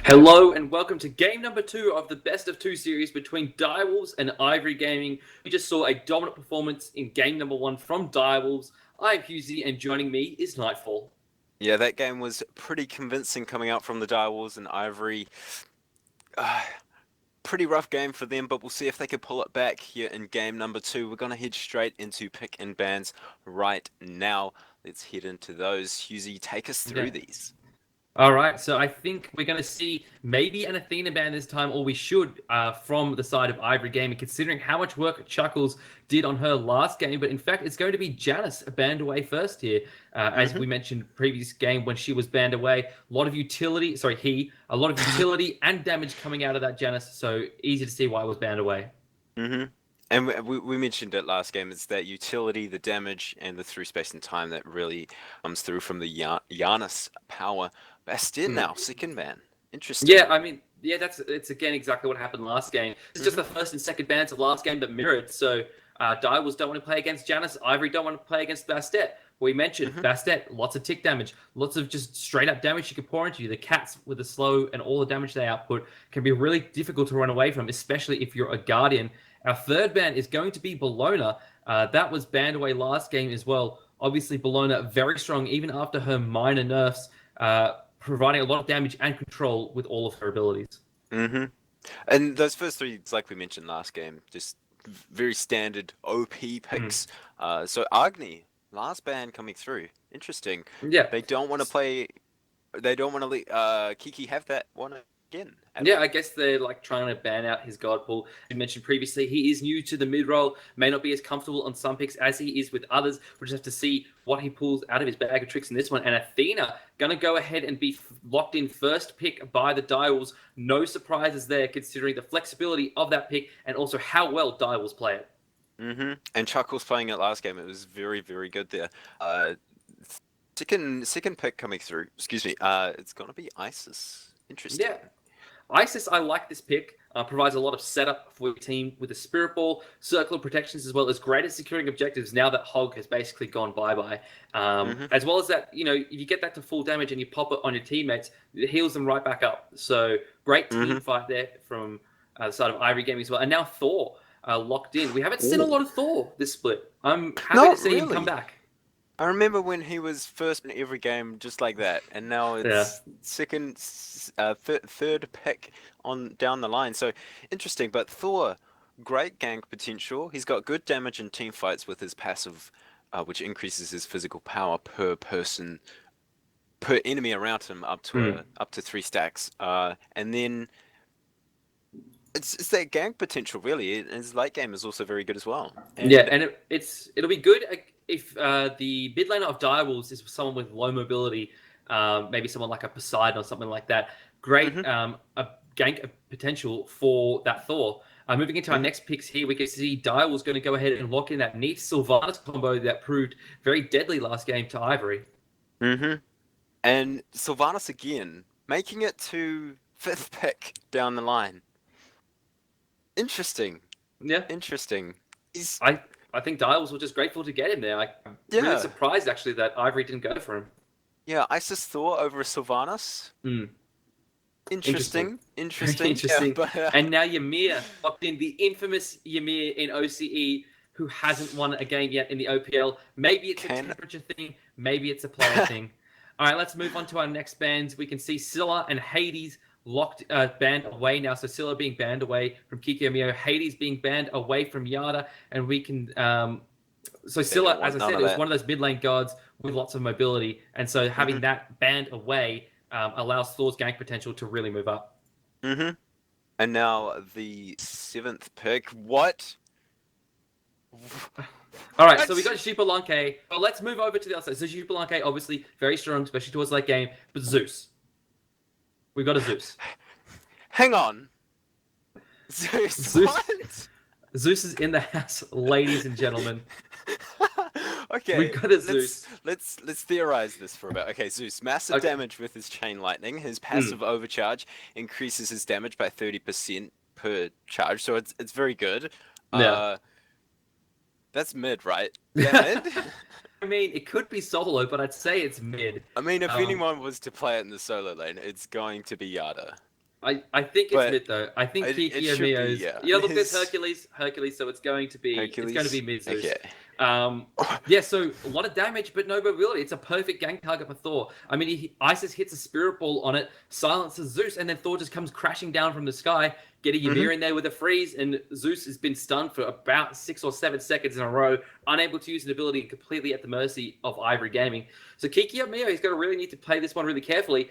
Hello and welcome to game number 2 of the best of 2 series between Direwolves and Ivory Gaming. We just saw a dominant performance in game number 1 from Direwolves. I'm Husey and joining me is Nightfall. Yeah, that game was pretty convincing coming out from the Direwolves and Ivory. Pretty rough game for them, but we'll see if they can pull it back here in game number 2. We're going to head straight into pick and bans right now. Let's head into those. Husey, take us through these. All right, so I think we're going to see maybe an Athena ban this time, or we should, from the side of Ivory Gaming, considering how much work Chuckles did on her last game. But in fact, it's going to be Janice banned away first here. As we mentioned previous game when she was banned away, a lot of utility and damage coming out of that Janice. So easy to see why it was banned away. And we mentioned it last game. It's that utility, the damage, and the through space and time that really comes through from the Giannis power. Bastien now, second ban. Interesting. Yeah, I mean, it's again exactly what happened last game. It's just the first and second bans of last game that mirrored. So Direwolves don't want to play against Janice. Ivory don't want to play against Bastet. We mentioned Bastet, lots of tick damage, lots of just straight up damage you can pour into you. The cats with the slow and all the damage they output can be really difficult to run away from, especially if you're a Guardian. Our third ban is going to be Bologna. That was banned away last game as well. Obviously, Bologna very strong even after her minor nerfs, providing a lot of damage and control with all of her abilities. And those first three, like we mentioned last game, just very standard OP picks. So Agni, last ban coming through. Interesting. Yeah. They don't want to play. They don't want to let Kiki have that one again. Yeah, I guess they're like trying to ban out his God Pool. You mentioned previously, he is new to the mid role, may not be as comfortable on some picks as he is with others. We'll just have to see what he pulls out of his bag of tricks in this one. And Athena going to go ahead and be locked in first pick by the Direwolves. No surprises there, considering the flexibility of that pick and also how well Direwolves play it. And Chuckles playing it last game. It was very, very good there. Second pick coming through. Excuse me. It's going to be Isis. Interesting. Yeah. Isis, I like this pick. Provides a lot of setup for your team with the Spirit Ball, circle of protections, as well as greater securing objectives now that Hog has basically gone bye-bye. As well as that, if you get that to full damage and you pop it on your teammates, it heals them right back up. So great team fight there from the side of Ivory Gaming as well. And now Thor locked in. We haven't seen a lot of Thor this split. I'm happy to see him come back. I remember when he was first in every game just like that, and now it's third pick on down the line. So interesting, but Thor, great gank potential. He's got good damage in team fights with his passive, which increases his physical power per enemy around him up to 3 stacks. And then it's that gank potential really. And his late game is also very good as well. And it'll be good if the mid laner of Direwolves is someone with low mobility, maybe someone like a Poseidon or something like that. Great a gank potential for that Thor. Moving into our next picks here, we can see Direwolves going to go ahead and lock in that neat Sylvanas combo that proved very deadly last game to Ivory. And Sylvanas again, making it to 5th pick down the line. Interesting. Yeah. Interesting. I think Direwolves were just grateful to get him there. I'm really surprised, actually, that Ivory didn't go for him. Yeah, Isis Thor over Sylvanas. Interesting. Yeah, and now Ymir locked in, the infamous Ymir in OCE, who hasn't won a game yet in the OPL. Maybe it's a temperature thing. Maybe it's a player thing. All right, let's move on to our next bans. We can see Scylla and Hades banned away now. So Scylla being banned away from Kikyo, Hades being banned away from Yada, and we can so Scylla, as I said, is one of those mid lane gods with lots of mobility, and so having that banned away allows Thor's gank potential to really move up. And now the 7th pick. What? All right, so we got Xbalanque. Well, let's move over to the other side. So Xbalanque, obviously very strong, especially towards late game, but Zeus. We got a Zeus. Hang on. Zeus. What? Zeus is in the house, ladies and gentlemen. Okay. We got a Zeus. Let's theorize this for a bit. Okay, Zeus, massive damage with his chain lightning. His passive overcharge increases his damage by 30% per charge, so it's very good. Yeah. That's mid, right? Yeah, mid. I mean, it could be solo, but I'd say it's mid. I mean, if anyone was to play it in the solo lane, it's going to be Yada. I think it's But mid though. I think it Kiki should be, Omio's. yeah. Yeah, look, there's His Hercules. So it's going to be Hercules. mid Zeus. Okay. Yeah, so a lot of damage, but no mobility. It's a perfect gank target for Thor. I mean, Isis hits a spirit ball on it, silences Zeus, and then Thor just comes crashing down from the sky, getting Ymir in there with a freeze, and Zeus has been stunned for about 6 or 7 seconds in a row, unable to use an ability, completely at the mercy of Ivory Gaming. So Kiki Omio, he's going to really need to play this one really carefully,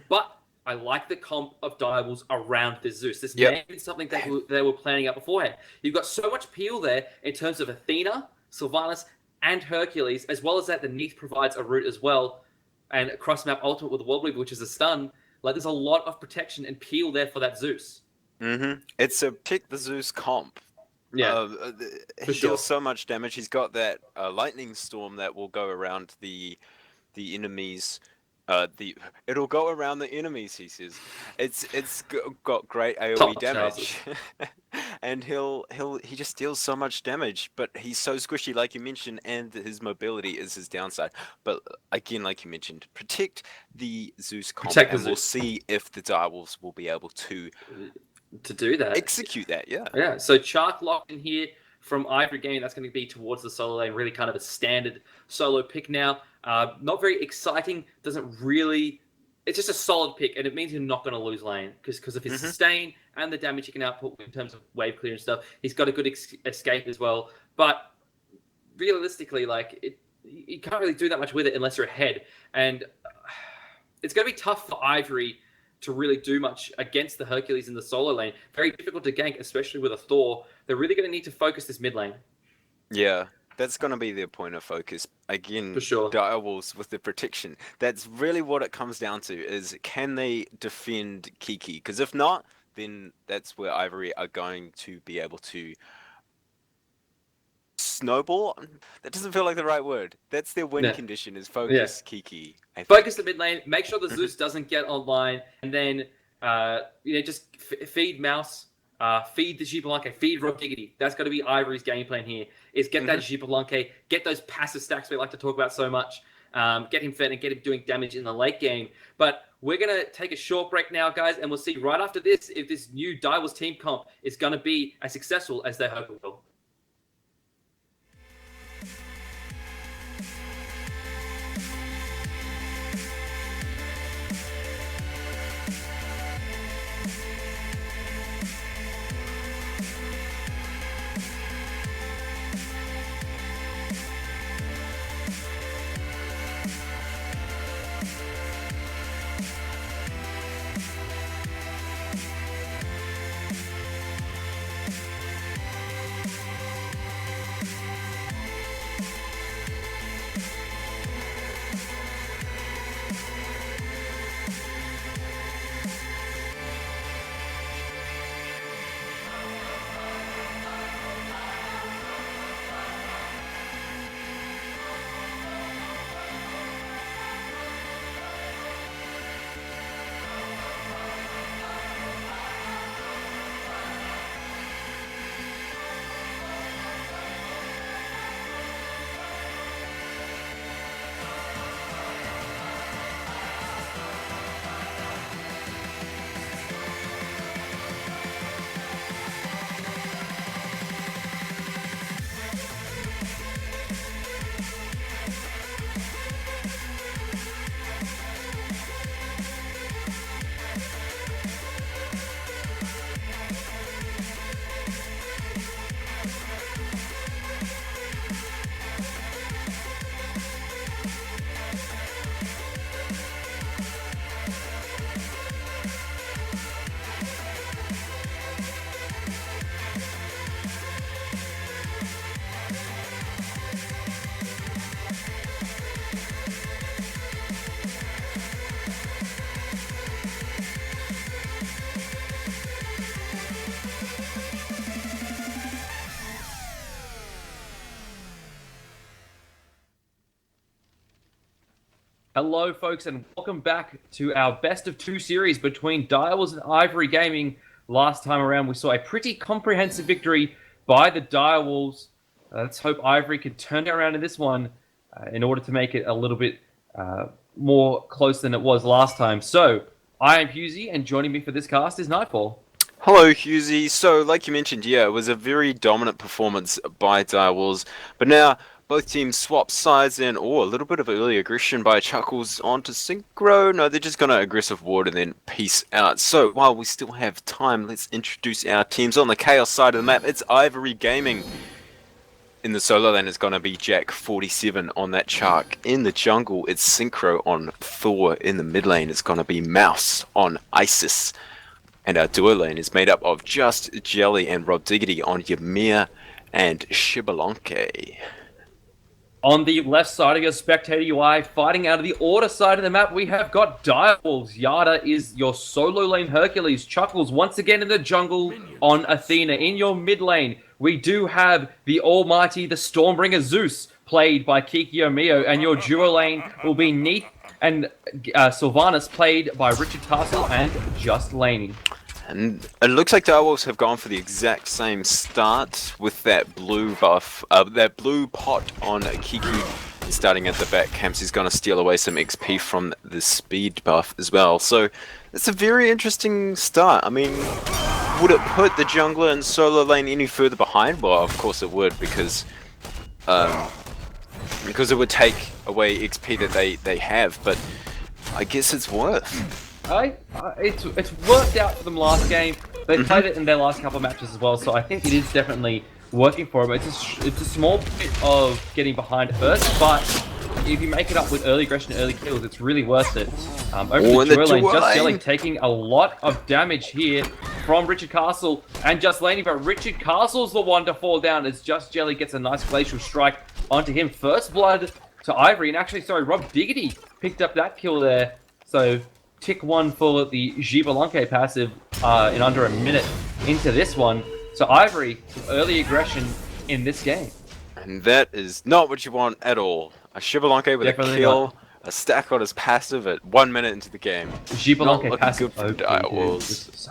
but I like the comp of Direwolves around the Zeus. This may have been something that they were planning out beforehand. You've got so much peel there in terms of Athena, Sylvanas, and Hercules, as well as that the Neath provides a route as well, and a cross-map ultimate with Wobbly, which is a stun. Like, there's a lot of protection and peel there for that Zeus. It's a pick the Zeus comp. Yeah, he deals so much damage. He's got that lightning storm that will go around the enemies. It'll go around the enemies. He says, it's got great AOE damage, and he just deals so much damage. But he's so squishy, like you mentioned, and his mobility is his downside. But again, like you mentioned, protect the Zeus comp, and we'll see if the Direwolves will be able to do that, execute that. Yeah. So Chark locked in here from Ivory Gaming. That's going to be towards the solo lane, really kind of a standard solo pick now. Not very exciting. Doesn't really. It's just a solid pick, and it means you're not going to lose lane because of his sustain and the damage he can output in terms of wave clear and stuff. He's got a good escape as well. But realistically, like you can't really do that much with it unless you're ahead, and it's going to be tough for Ivory to really do much against the Hercules in the solo lane. Very difficult to gank, especially with a Thor. They're really going to need to focus this mid lane. Yeah, that's going to be their point of focus. Again, for sure. Direwolves with the protection. That's really what it comes down to, is can they defend Kiki? Because if not, then that's where Ivory are going to be able to snowball. That doesn't feel like the right word. That's their win condition, is focus Kiki. Focus the mid lane, make sure the Zeus doesn't get online, and then just feed Mouse, feed the Gibelunke, feed Rob Giggity. That's got to be Ivory's game plan here, is get that Gibelunke, get those passive stacks we like to talk about so much, get him fed and get him doing damage in the late game. But we're going to take a short break now, guys, and we'll see right after this if this new Direwolves team comp is going to be as successful as they hope it will. Hello, folks, and welcome back to our best of two series between Direwolves and Ivory Gaming. Last time around, we saw a pretty comprehensive victory by the Direwolves. Let's hope Ivory can turn it around in this one in order to make it a little bit more close than it was last time. So, I am Husey, and joining me for this cast is Nightfall. Hello, Husey. So, like you mentioned, yeah, it was a very dominant performance by Direwolves, but now both teams swap sides and, a little bit of early aggression by Chuckles onto Synchro. No, they're just going to aggressive ward and then peace out. So, while we still have time, let's introduce our teams. On the Chaos side of the map, it's Ivory Gaming. In the solo lane, it's going to be Jack47 on that Chark. In the jungle, it's Synchro on Thor. In the mid lane, it's going to be Mouse on Isis. And our duo lane is made up of Just Jelly and Rob Diggity on Ymir and Shibalonke. On the left side of your spectator UI, fighting out of the order side of the map, we have got Direwolves. Yada is your solo lane Hercules. Chuckles once again in the jungle on Athena. In your mid lane, we do have the almighty, the Stormbringer Zeus, played by Kiki Mio, and your duo lane will be Neath and Sylvanas, played by Richard Castle and Just Laney. And it looks like Direwolves have gone for the exact same start with that blue buff, that blue pot on Kiki. Starting at the back camps, he's going to steal away some XP from the speed buff as well. So it's a very interesting start. I mean, would it put the jungler and solo lane any further behind? Well, of course it would, because it would take away XP that they have. But I guess it's worth. It's worked out for them last game. They played it in their last couple of matches as well, so I think it is definitely working for them. It's a small bit of getting behind first, but if you make it up with early aggression and early kills, it's really worth it. Over the duo lane, Just Jelly taking a lot of damage here from Richard Castle and Just Laney, but Richard Castle's the one to fall down as Just Jelly gets a nice glacial strike onto him. First blood to Ivory, and actually, sorry, Rob Diggity picked up that kill there. So tick 1 for the Shibalonke passive in under a minute into this one. So Ivory, early aggression in this game. And that is not what you want at all. A Shibalonke with Definitely a kill, not. a stack on his passive at 1 minute into the game. Shibalonke passive. Good for Direwolves.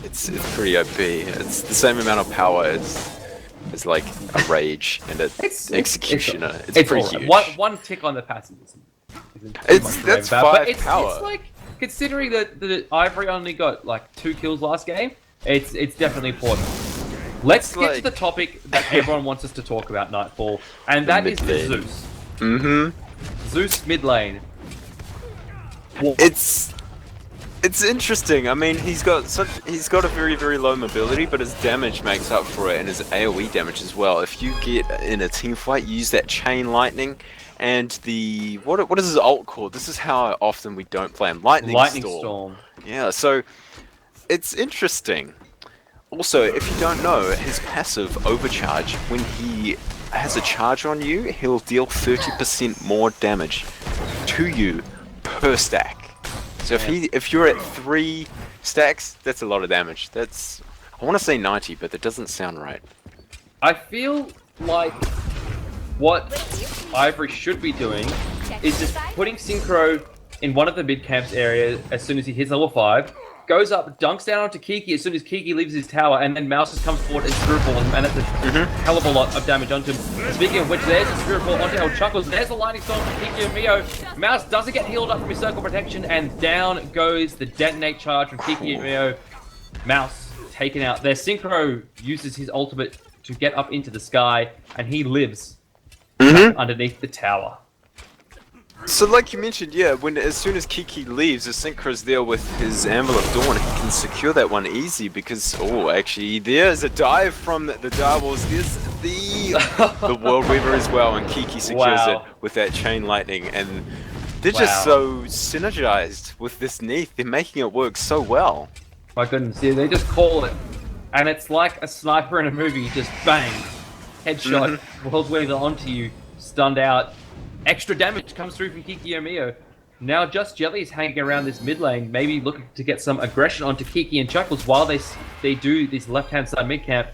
It's pretty OP. It's the same amount of power as like a Rage and an Executioner. It's pretty huge. One tick on the passive That's 5 power. It's like, considering that the Ivory only got like 2 kills last game, it's definitely important. Let's get to the topic that everyone wants us to talk about, Nightfall, and that is the Zeus. Zeus mid lane. It's interesting. I mean, he's got a very low mobility, but his damage makes up for it, and his AoE damage as well. If you get in a team fight, you use that chain lightning. And the what is his ult called? This is how often we don't play him. Lightning Storm. Yeah, so it's interesting. Also, if you don't know, his passive Overcharge, when he has a charge on you, he'll deal 30% more damage to you per stack. So if you're at 3 stacks, that's a lot of damage. That's, I want to say 90, but that doesn't sound right. I feel like what Ivory should be doing is just putting Synchro in one of the mid camps areas as soon as he hits level 5, goes up, dunks down onto Kiki as soon as Kiki leaves his tower, and then Mouse just comes forward and Spirit Ball, and that's a hell of a lot of damage onto him. Speaking of which, there's a Spirit Ball onto El Chuckles, there's the Lightning Storm from Kiki and Mio. Mouse doesn't get healed up from his Circle Protection, and down goes the Detonate Charge from Kiki and Mio. Mouse taken out. Their Synchro uses his ultimate to get up into the sky, and he lives underneath the tower. So like you mentioned, yeah, as soon as Kiki leaves, the Synchro's there with his Anvil of Dawn. He can secure that one easy because, actually, there's a dive from the Direwolves. There's the World Weaver as well, and Kiki secures it with that Chain Lightning. And they're just so synergized with this Neath. They're making it work so well. My goodness, yeah, they just call it. And it's like a sniper in a movie, just bang, headshot, World Weaver onto you, stunned out. Extra damage comes through from Kiki Mio. Now Just Jelly is hanging around this mid lane, maybe looking to get some aggression onto Kiki and Chuckles while they do this left-hand side mid camp.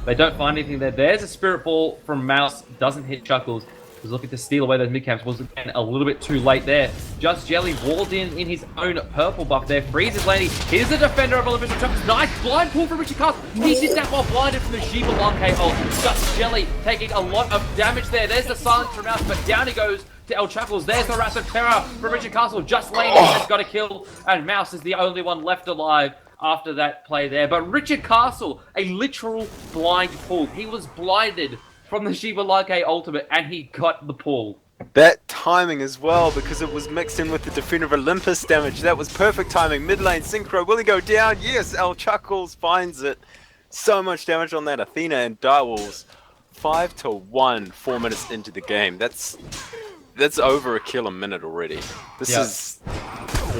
They don't find anything there. There's a Spirit Ball from Mouse, doesn't hit Chuckles. Was looking to steal away those mid camps, was again a little bit too late there. Just Jelly walled in his own purple buff there. Freezes Laney. Here's the defender of Olympic Chuckles. Nice blind pull from Richard Castle. He did that while blinded from the Shibalonke ult. Just Jelly taking a lot of damage there. There's the silence from Mouse, but down he goes to El Chuckles. There's the Wrath of Terror from Richard Castle. Just Laney has got a kill, and Mouse is the only one left alive after that play there. But Richard Castle, a literal blind pull. He was blinded from the Shiva Like ultimate, and he got the pull. That timing as well, because it was mixed in with the Defender of Olympus damage. That was perfect timing. Mid lane Synchro, will he go down? Yes, El Chuckles finds it. So much damage on that Athena and Direwolves. 5-1, 4 minutes into the game. That's over a kill a minute already. This is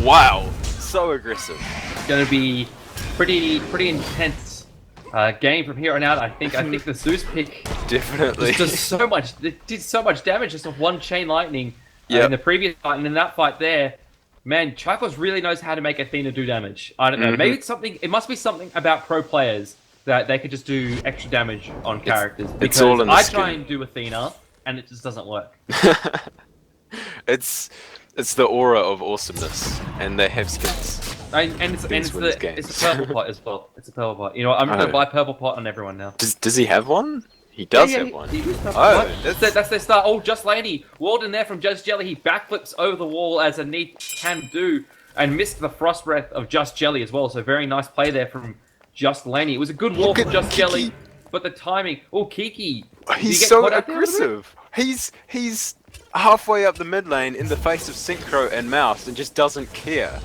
wow, so aggressive. It's gonna be pretty intense game from here on out. I think the Zeus pick definitely does so much. It did so much damage just with one chain lightning in the previous fight, and in that fight there, man, Chuckles really knows how to make Athena do damage. I don't know. Maybe it's something. It must be something about pro players that they could just do extra damage on characters. Because all in the I skin. try and do Athena, and it just doesn't work. It's the aura of awesomeness, and they have skins. And it's a purple pot as well. It's a purple pot. You know what? I'm just gonna buy purple pot on everyone now. Does he have one? He does have one. That's their start. Oh, Just Laney. Walled in there from Just Jelly. He backflips over the wall as a need can do, and missed the Frost Breath of Just Jelly as well. So very nice play there from Just Laney. It was a good wall from Just Jelly, but the timing. Oh, Kiki. He's so aggressive. He's halfway up the mid lane in the face of Synchro and Mouse and just doesn't care.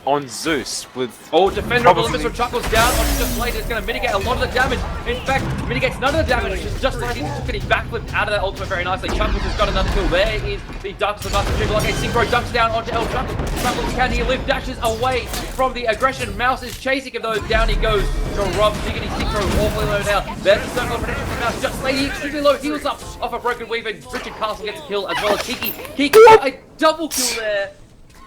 On Zeus with Defender of Olympus from Chuckles down on Just Laney. It's going to mitigate a lot of the damage. In fact, mitigates none of the damage. Just Laney took it. He backflipped out of that ultimate very nicely. Chuckles has got another kill. There is the Ducks of Master Triple. Okay, Synchro dumps down onto El Chuckles. Chuckles, can he live? Dashes away from the aggression. Mouse is chasing him though. Down he goes to Rob Diggity. Synchro awfully low now. There's the circle of protection from Mouse. Just Laney extremely low. Heals up off a broken weave, and Richard Castle gets a kill as well as Kiki. Kiki got a double kill there.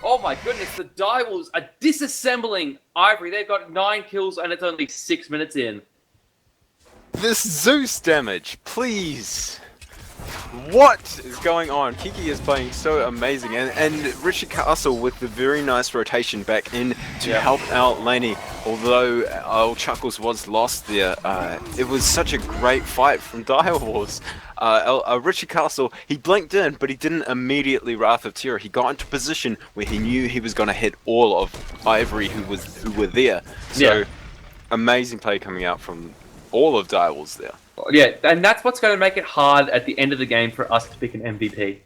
Oh my goodness, the Direwolves are disassembling Ivory. They've got 9 kills and it's only 6 minutes in. This Zeus damage, please. What is going on? Kiki is playing so amazing, and Richard Castle with the very nice rotation back in to help out Laney. Although El Chuckles was lost there, it was such a great fight from Direwolves. Richard Castle, he blinked in, but he didn't immediately Wrath of Terror. He got into position where he knew he was going to hit all of Ivory who were there. So amazing play coming out from all of Direwolves there. Yeah, and that's what's going to make it hard at the end of the game for us to pick an MVP.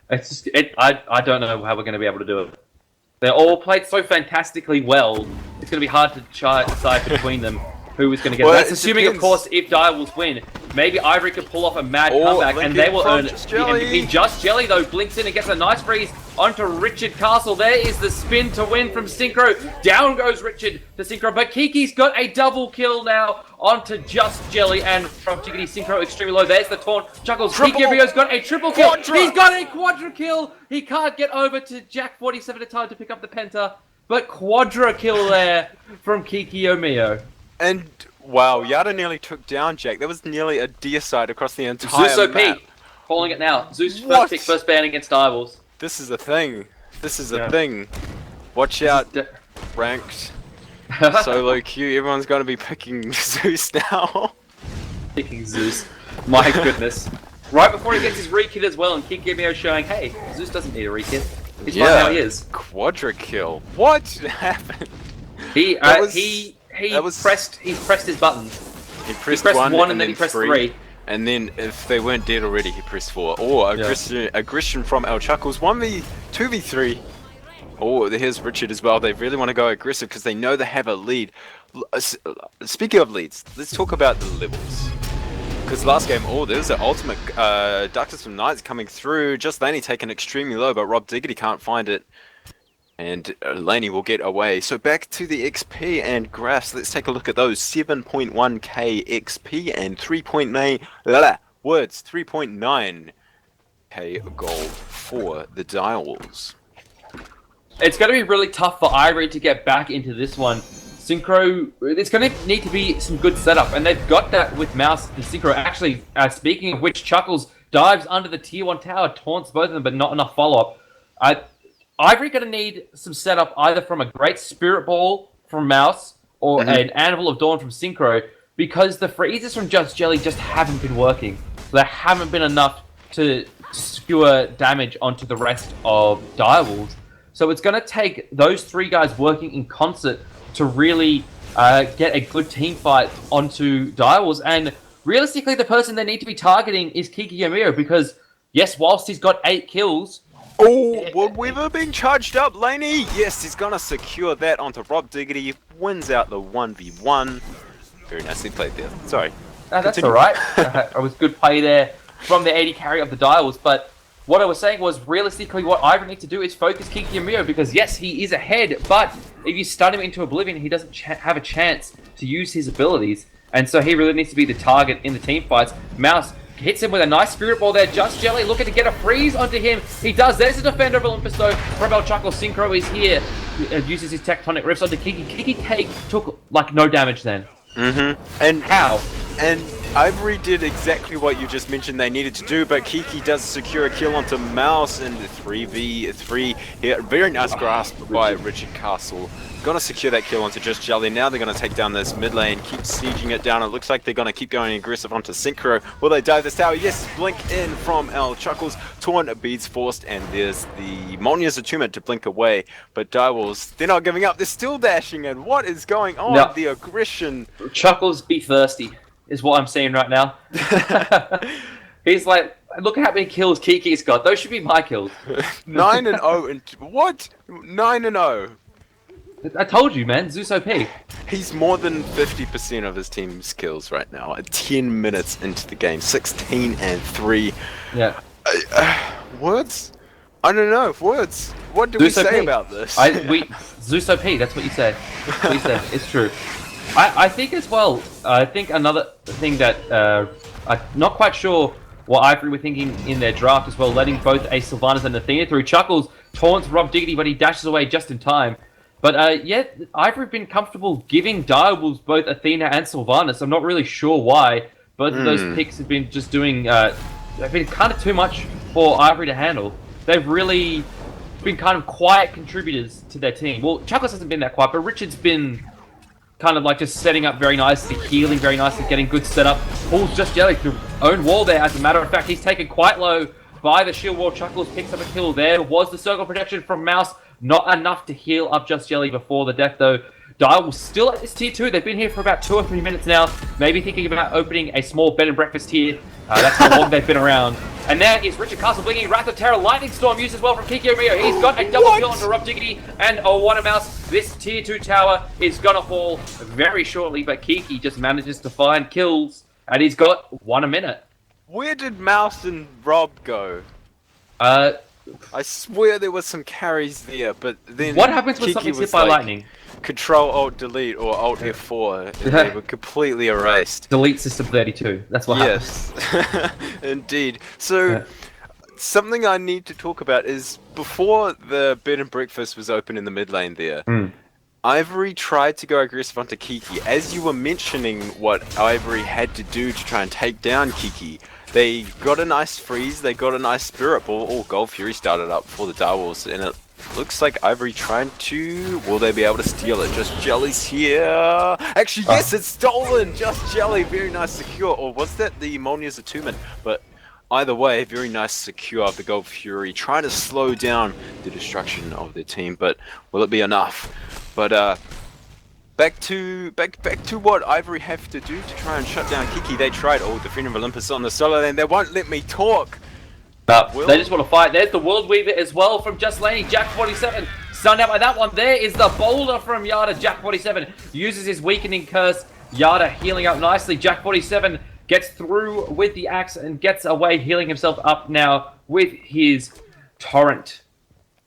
It's just, I don't know how we're going to be able to do it. They're all played so fantastically well. It's going to be hard to decide between them who is going to get. That's assuming, of course, if Direwolves win. Maybe Ivory could pull off a mad comeback, and they will earn the MVP. Just Jelly though blinks in and gets a nice freeze onto Richard Castle. There is the spin to win from Synchro. Down goes Richard to Synchro, but Kiki's got a double kill now onto Just Jelly, and from Chickadee Synchro extremely low. There's the taunt. Chuckles. Kiki Rio's got a triple kill. He's got a quadra kill. He can't get over to Jack 47 at time to pick up the penta, but quadra kill there from Kiki Omio. And wow, Yada nearly took down Jack. That was nearly a deicide across the entire Zeus map. OP. Calling it now. Zeus first pick, first ban against Direwolves. This is a thing. This is a thing. Watch out, ranked. Solo queue. Everyone's going to be picking Zeus now. Picking Zeus. My goodness. Right before he gets his re-kit as well, and Kikimio showing, hey, Zeus doesn't need a re-kit. He's fine how he is. Quadra kill. What happened? He pressed his buttons. He pressed 1 and then he pressed 3. And then if they weren't dead already, he pressed 4. Or aggression from El Chuckles. 2v3. Oh, here's Richard as well. They really want to go aggressive because they know they have a lead. Speaking of leads, let's talk about the levels. Because last game, there's an ultimate Ductus from Knights coming through. Just Laney taken extremely low, but Rob Diggity can't find it. And Laney will get away. So back to the XP and graphs. Let's take a look at those. 7.1k XP and 3.9k gold for the Direwolves. It's going to be really tough for Ivory to get back into this one. Synchro, it's going to need to be some good setup, and they've got that with Mouse and Synchro. Actually, speaking of which, Chuckles dives under the tier 1 tower, taunts both of them, but not enough follow-up. Ivory going to need some setup either from a great Spirit Ball from Mouse or an Anvil of Dawn from Synchro, because the freezes from Just Jelly just haven't been working. There haven't been enough to skewer damage onto the rest of Direwolves. So it's going to take those three guys working in concert to really get a good team fight onto Direwolves. And realistically, the person they need to be targeting is Kiki Yamio, because yes, whilst he's got 8 kills... Oh, World Weaver being charged up, Laney! Yes, he's gonna secure that onto Rob Diggity, wins out the 1v1. Very nicely played there. Sorry. That's alright. It was good play there from the 80 carry of the Direwolves, but what I was saying was, realistically, what Ivory needs to do is focus Kiki Yamio, because yes, he is ahead, but if you stun him into oblivion, he doesn't have a chance to use his abilities, and so he really needs to be the target in the team fights. Mouse hits him with a nice Spirit Ball there. Just Jelly looking to get a freeze onto him. He does. There's a Defender of Olympus though. Rebel Chuckle Synchro is here. Uses his Tectonic Rifts onto Kiki. Kiki took like no damage then. And how? And Ivory did exactly what you just mentioned they needed to do, but Kiki does secure a kill onto Mouse in the 3v3 here. Very nice grasp by Richard Castle. Gonna secure that kill onto Just Jelly. Now they're gonna take down this mid lane, keep sieging it down. It looks like they're gonna keep going aggressive onto Synchro. Will they dive this tower? Yes, blink in from L Chuckles. Torn beads forced, and there's the Molnia's Attunement to blink away. But Direwolves, they're not giving up. They're still dashing in. What is going on? No. The aggression. Chuckles be thirsty is what I'm saying right now. He's like, look at how many kills Kiki's got. Those should be my kills. 9-0 and what? 9-0. I told you, man. Zeus OP. He's more than 50% of his team's kills right now. At 10 minutes into the game, 16-3. Yeah. Words? I don't know. Words. What do Zeus we say OP. about this? Zeus OP. That's what you say. That's what you say. It's true. I think as well. I think another thing that I'm not quite sure what Ivory were thinking in their draft as well, letting both a Sylvanas and Athena through. Chuckles taunts Rob Diggity, but he dashes away just in time. But yeah, Ivory have been comfortable giving Direwolves both Athena and Sylvanas. I'm not really sure why. Both of those picks have been just doing... they've been kind of too much for Ivory to handle. They've really been kind of quiet contributors to their team. Well, Chuckles hasn't been that quiet, but Richard's been kind of like just setting up very nicely, healing very nicely, getting good setup. Pulls Just Jelly through own wall there. As a matter of fact, he's taken quite low by the shield wall. Chuckles picks up a kill there. Was the circle protection from Mouse. Not enough to heal up Just Jelly before the death, though. Direwolves still at this tier 2. They've been here for about 2 or 3 minutes now. Maybe thinking about opening a small bed and breakfast here. That's how long they've been around. And now is Richard Castle blinking Wrath of Terror. Lightning Storm used as well from Kiki Omio. He's got a double kill onto Rob Diggity and a One Mouse. This tier 2 tower is going to fall very shortly, but Kiki just manages to find kills, and he's got 1 a minute. Where did Mouse and Rob go? I swear there was some carries there, but then what happens when Kiki something's hit was by like, lightning? Control Alt Delete or Alt F4, and they were completely erased. Delete System 32. That's what happens. Yes, indeed. So something I need to talk about is before the bed and breakfast was open in the mid lane there. Ivory tried to go aggressive onto Kiki. As you were mentioning what Ivory had to do to try and take down Kiki, they got a nice freeze, they got a nice Spirit Ball. Oh, Gold Fury started up for the Direwolves, and it looks like Ivory trying to... Will they be able to steal it? Just Jelly's here. Actually, yes, it's stolen! Just Jelly, very nice secure. Or was that the Molnia's Attunement? But either way, very nice secure of the Gold Fury, trying to slow down the destruction of their team. But will it be enough? But back to what Ivory have to do to try and shut down Kiki. They tried, Defender of Olympus on the solo lane. They won't let me talk. They just want to fight. There's the World Weaver as well from Just Laney. Jack 47 stunned out by that one. There is the boulder from Yada. Jack 47 uses his weakening curse. Yada healing up nicely. Jack 47 gets through with the axe and gets away, healing himself up now with his torrent.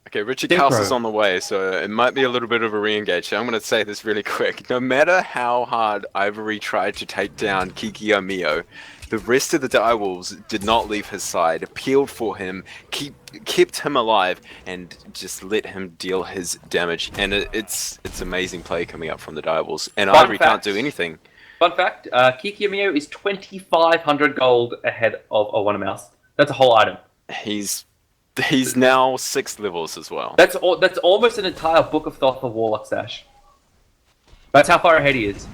Okay, Richard Castle's on the way, so it might be a little bit of a re-engage. So I'm going to say this really quick. No matter how hard Ivory tried to take down Kiki Omio, the rest of the Direwolves did not leave his side, appealed for him, kept him alive, and just let him deal his damage. And it's amazing play coming up from the Direwolves. And Ivory can't do anything. Fun fact, Kiki Omio is 2,500 gold ahead of a One Mouse. That's a whole item. He's now 6 levels as well. That's almost an entire Book of Thoth for Warlock Stash. That's how far ahead he is.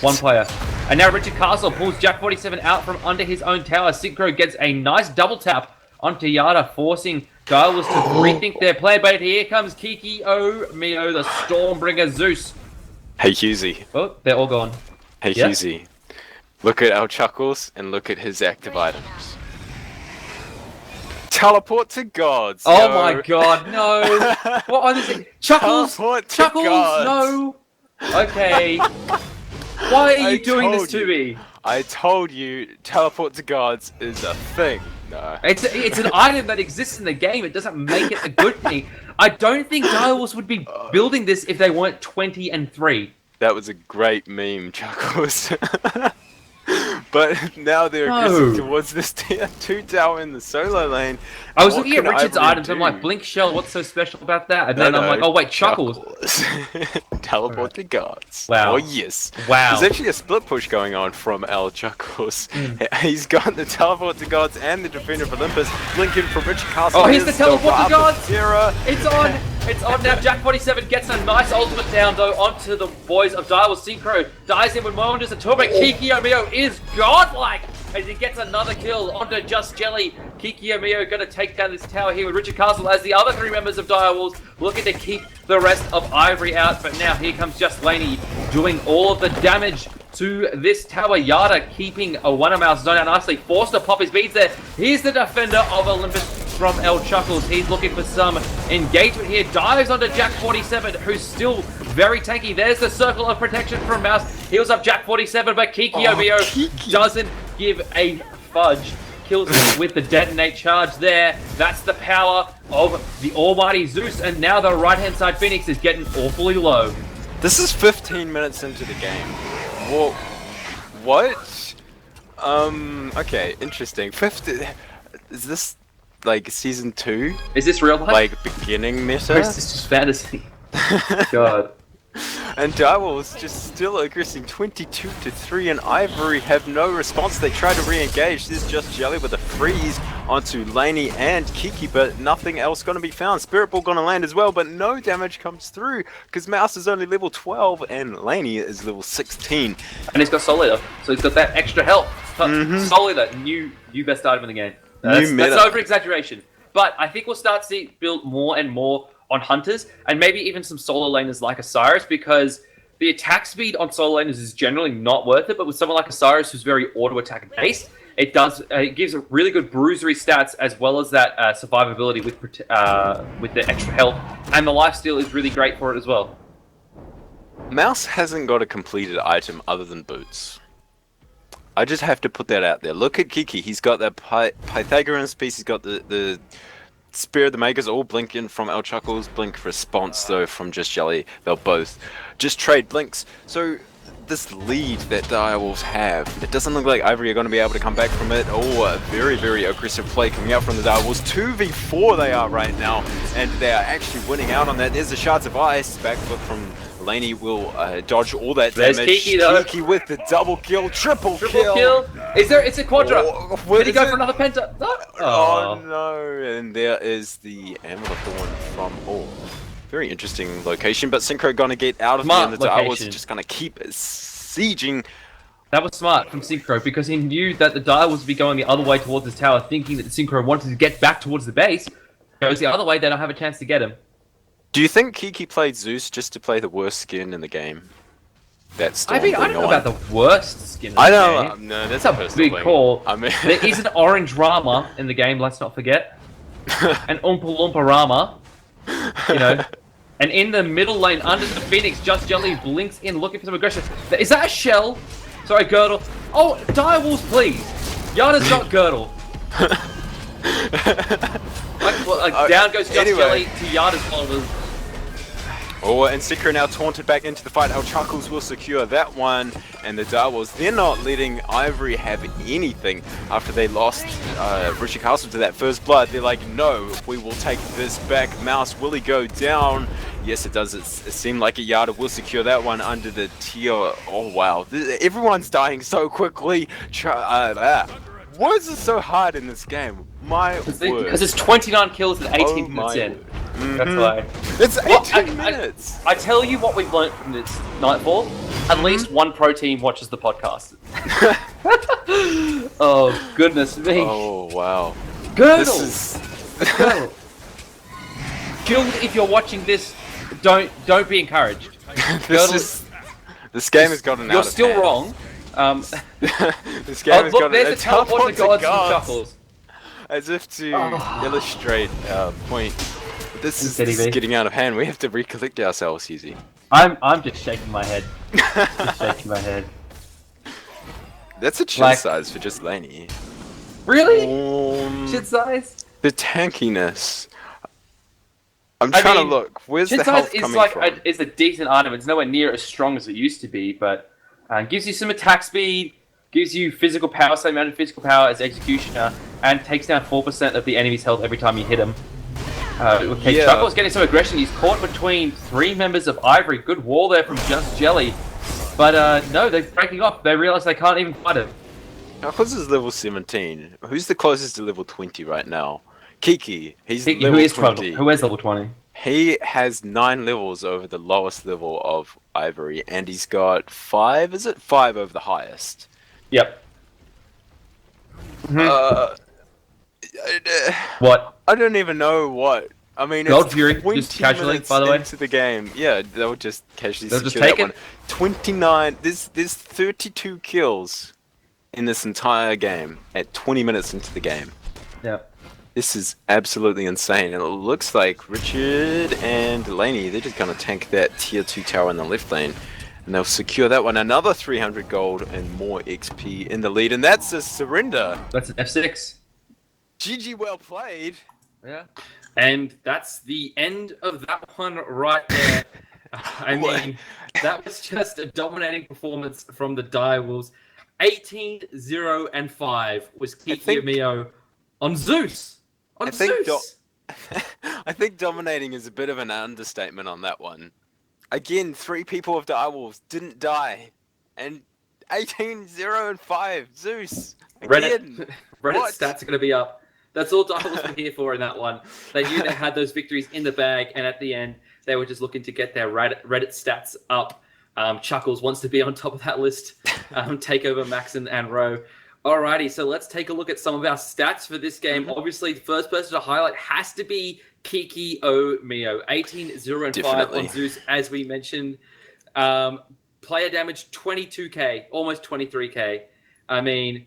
One player. And now Richard Castle pulls Jack 47 out from under his own tower. Synchro gets a nice double tap onto Yada, forcing Direwolves to rethink their plan. But here comes Kiki Mio, the Stormbringer Zeus. Hey, Husey. Oh, they're all gone. Hey, Yeah? Husey. Look at our Chuckles and look at his active items. Teleport to gods. Oh yo. my god, no. What is it? Chuckles? Teleport to Chuckles? gods. No. Okay. Why are you doing this to me? I told you, teleport to gods is a thing. No. It's an item that exists in the game. It doesn't make it a good thing. I don't think Direwolves would be building this if they weren't 20-3. That was a great meme, Chuckles. But now they're aggressive towards this tier 2 tower in the solo lane. I was looking at Richard's items. I'm like, Blink Shell, what's so special about that? And then I'm like, oh wait, Chuckles. Teleport to gods. Wow. Oh yes. Wow. There's actually a split push going on from L Chuckles. He's got the teleport to gods and the defender of Olympus. Blinking from Richard Castle. Oh, here's the teleport to gods. Terror. It's on. It's on now. Jack 47 gets a nice ultimate down though onto the boys of Direwolves. Synchro dies in with Moments and Turbo. Kiki Mio is godlike as he gets another kill onto Just Jelly. Kiki Mio going to take down this tower here with Richard Castle as the other 3 members of Direwolves looking to keep the rest of Ivory out. But now here comes Just Laney doing all of the damage to this tower. Yada keeping a one-mouse zone out nicely. Forced to pop his beads there. Here's the defender of Olympus from L Chuckles. He's looking for some engagement here. Dives onto Jack 47, who's still very tanky. There's the circle of protection from Mouse. Heals up Jack 47, but Kiki Obio doesn't give a fudge. Kills him with the detonate charge there. That's the power of the almighty Zeus. And now the right-hand side Phoenix is getting awfully low. This is 15 minutes into the game. Whoa. What? Okay, interesting. 50. Is this like season 2? Is this real life? Like beginning meta? Or is this just fantasy? God. And Direwolves just still aggressing 22-3, and Ivory have no response. They try to re-engage. There's Just Jelly with a freeze onto Laney and Kiki, but nothing else going to be found. Spirit Ball going to land as well, but no damage comes through because Mouse is only level 12 and Laney is level 16. And he's got Solider, so he's got that extra health. Solider, new best item in the game. That's over-exaggeration. But I think we'll start to see build more and more on Hunters, and maybe even some solo laners like Osiris, because the attack speed on solo laners is generally not worth it, but with someone like Osiris who's very auto-attack based, it gives a really good bruisery stats as well as that survivability with the extra health, and the lifesteal is really great for it as well. Mouse hasn't got a completed item other than boots. I just have to put that out there. Look at Kiki, he's got that Pythagorean piece, he's got the Spear of the Makers all blinking from El Chuckles. Blink response though from Just Jelly. They'll both just trade blinks. So this lead that Direwolves have, it doesn't look like Ivory are going to be able to come back from it. Oh, a very, very aggressive play coming out from the Direwolves. 2v4 they are right now, and they are actually winning out on that. There's the Shards of Ice. Backflip from Laney will dodge all that There's damage. Kiki though. Kiki with the double kill, triple kill. It's a quadra. Did he go for another penta? Oh no, and there is the Amulet Thorn from very interesting location, but Synchro gonna get out of there, and the Direwolves are just gonna keep sieging. That was smart from Synchro, because he knew that the Direwolves would be going the other way towards his tower, thinking that Synchro wanted to get back towards the base. Goes the other way, they don't have a chance to get him. Do you think Kiki played Zeus just to play the worst skin in the game? That's I don't know about the worst skin in the game. No, that's a big call. I mean, there is an orange Rama in the game, let's not forget. An Oompa Loompa Rama. You know. And in the middle lane, under the Phoenix, Just Jelly blinks in looking for some aggression. Is that a shell? Sorry, Girdle. Oh, Direwolves, please. Yada's got Girdle. Down goes Just Jelly to Yada's followers. Oh, and Synchro now taunted back into the fight. El Chuckles will secure that one, and the Direwolves, they're not letting Ivory have anything after they lost Richard Castle to that first blood. They're like, no, we will take this back. Mouse, will he go down? Yes, it does. It seemed like a Yada will secure that one under the tier. Oh, wow. Everyone's dying so quickly. Why is it so hard in this game? My word. Because it's 29 kills and 18 minutes in. That's why. It's 18 minutes! I tell you what we've learned from this Nightfall. At least one pro team watches the podcast. Oh, goodness me. Oh, wow. Girdle! This is... Girdle. Guild, if you're watching this, don't be encouraged. This game has gotten out You're of still hand. wrong. This game has look, gotten... there's a teleport to gods from Chuckles. As if to illustrate our point. This is getting out of hand. We have to recollect ourselves, Easy. I'm just shaking my head. Just shaking my head. That's a chin size for just Laney. Really? Chin size? The tankiness. I'm trying to look. Where's the health coming from? It's a decent item. It's nowhere near as strong as it used to be, but gives you some attack speed, gives you physical power, same amount of physical power as Executioner, and takes down 4% of the enemy's health every time you hit him. Chuckle's getting some aggression. He's caught between 3 members of Ivory. Good wall there from Just Jelly. But no, they're breaking off. They realize they can't even fight him. Chuckles is level 17. Who's the closest to level 20 right now? Kiki. He's Kiki, level who is 20. Who is level 20? He has 9 levels over the lowest level of Ivory, and he's got 5. Is it 5 over the highest? Yep. What? I don't even know what. I mean, Gold it's Fury, 20 just casually, minutes by the way. into the game. Yeah, they'll just casually They'll secure just take that one. 29. There's 32 kills in this entire game at 20 minutes into the game. Yep. This is absolutely insane, and it looks like Richard and Delaney, they're just gonna tank that tier 2 tower in the left lane, and they'll secure that one. Another 300 gold and more XP in the lead, and that's a surrender. That's an F6. GG, well played. Yeah. And that's the end of that one right there. I mean, that was just a dominating performance from the Direwolves. 18-0-5 was Kiki Mio on Zeus. On Zeus. I think dominating is a bit of an understatement on that one. Again, 3 people of Direwolves didn't die. And 18-0-5, Zeus. Again. Reddit stats are going to be up. That's all Direwolves were here for in that one. They knew they had those victories in the bag, and at the end, they were just looking to get their Reddit stats up. Chuckles wants to be on top of that list. Take over Max and Ro. Alrighty, so let's take a look at some of our stats for this game. Obviously, the first person to highlight has to be Kiki Mio. 18-0-5 on Zeus, as we mentioned. Player damage 22k, almost 23k. I mean,